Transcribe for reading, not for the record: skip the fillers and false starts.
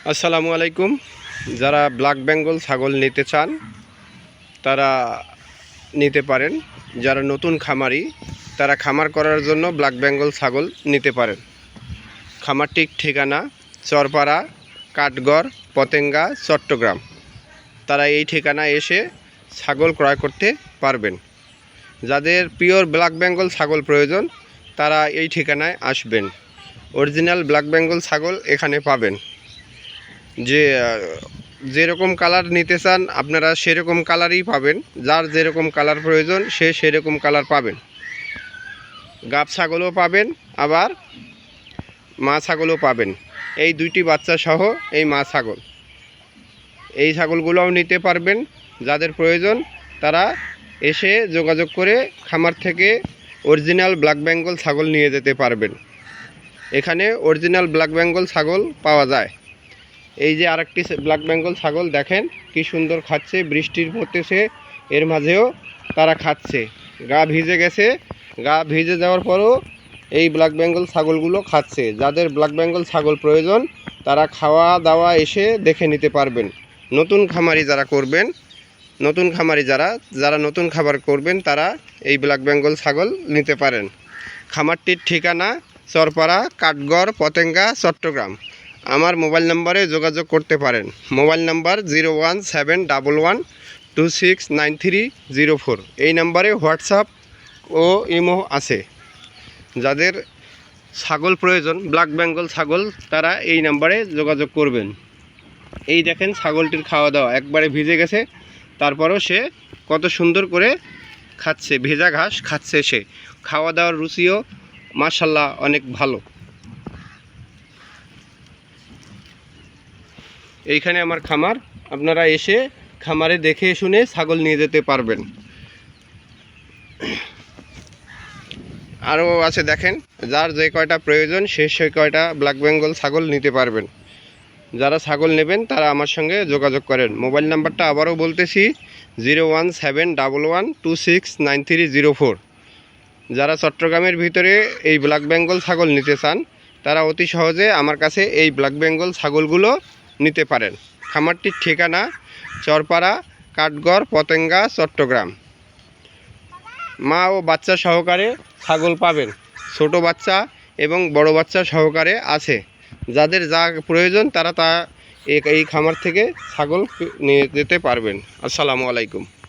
আসসালামু আলাইকুম। যারা ব্ল্যাক বেঙ্গল ছাগল নিতে চান তারা নিতে পারেন। যারা নতুন খামারি তারা খামার করার জন্য ব্ল্যাক বেঙ্গল ছাগল নিতে পারেন। খামারটির ঠিকানা চরপাড়া, কাঠগড়, পতেঙ্গা, চট্টগ্রাম। তারা এই ঠিকানায় এসে ছাগল ক্রয় করতে পারবেন। যাদের পিওর ব্ল্যাক বেঙ্গল ছাগল প্রয়োজন তারা এই ঠিকানায় আসবেন। অরিজিনাল ব্ল্যাক বেঙ্গল ছাগল এখানে পাবেন। যেরকম কালার নিতে চান আপনারা সেরকম কালারই পাবেন। যার যেরকম কালার প্রয়োজন সে সেরকম কালার পাবেন। গাব ছাগলও পাবেন, আবার মা ছাগলও পাবেন। এই দুইটি বাচ্চা সহ এই মা ছাগল, এই ছাগলগুলোও নিতে পারবেন। যাদের প্রয়োজন তারা এসে যোগাযোগ করে খামার থেকে অরিজিনাল ব্ল্যাক বেঙ্গল ছাগল নিয়ে যেতে পারবেন। এখানে অরিজিনাল ব্ল্যাক বেঙ্গল ছাগল পাওয়া যায়। এই যে আরেকটি ব্ল্যাক বেঙ্গল ছাগল দেখেন কি সুন্দর খাচ্ছে, বৃষ্টির পড়তেছে এর মাঝেও তারা খাচ্ছে। গা ভিজে গেছে, গা ভিজে যাওয়ার পরও এই ব্ল্যাক বেঙ্গল ছাগলগুলো খাচ্ছে। যাদের ব্ল্যাক বেঙ্গল ছাগল প্রয়োজন তারা খাওয়া দাওয়া এসে দেখে নিতে পারবেন। নতুন খামারি যারা করবেন, যারা নতুন খাবার করবেন তারা এই ব্ল্যাক বেঙ্গল ছাগল নিতে পারেন। খামারটির ঠিকানা চরপাড়া, কাঠগড়, পতেঙ্গা, চট্টগ্রাম। আমার মোবাইল নাম্বারে যোগাযোগ করতে পারেন। Mobile number 01711269304। এই নাম্বারে হোয়াটসঅ্যাপ ও ইমো আছে। যাদের ছাগল প্রয়োজন ব্ল্যাক বেঙ্গল ছাগল তারা এই নাম্বারে যোগাযোগ করবেন। এই দেখেন ছাগলটির খাওয়া দাওয়া একবারে ভিজে গেছে, তারপরও সে কত সুন্দর করে খাচ্ছে, ভেজা ঘাস খাচ্ছে। সে খাওয়া দাওয়ার রুচিও মাশাআল্লাহ অনেক ভালো। এইখানে আমার খামার, আপনারা এসে খামারে দেখে শুনে ছাগল নিয়ে যেতে পারবেন। আরও আছে দেখেন, যার যে কয়টা প্রয়োজন সে কয়টা ব্ল্যাক বেঙ্গল ছাগল নিতে পারবেন। যারা ছাগল নেবেন তারা আমার সঙ্গে যোগাযোগ করেন। মোবাইল নাম্বারটা আবারও বলতেছি 01711269304। যারা চট্টগ্রামের ভিতরে এই ব্ল্যাক বেঙ্গল ছাগল নিতে চান তারা অতি সহজে আমার কাছে এই ব্ল্যাক বেঙ্গল ছাগলগুলো নিতে পারেন। খামারটির ঠিকানা চরপাড়া, কাঠগড়, পতেঙ্গা, চট্টগ্রাম। মা ও বাচ্চা সহকারে ছাগল পাবেন। ছোট বাচ্চা এবং বড় বাচ্চা সহকারে আছে। যাদের যা প্রয়োজন তারা এই খামার থেকে ছাগল নিয়ে যেতে পারবেন। আসসালামু আলাইকুম।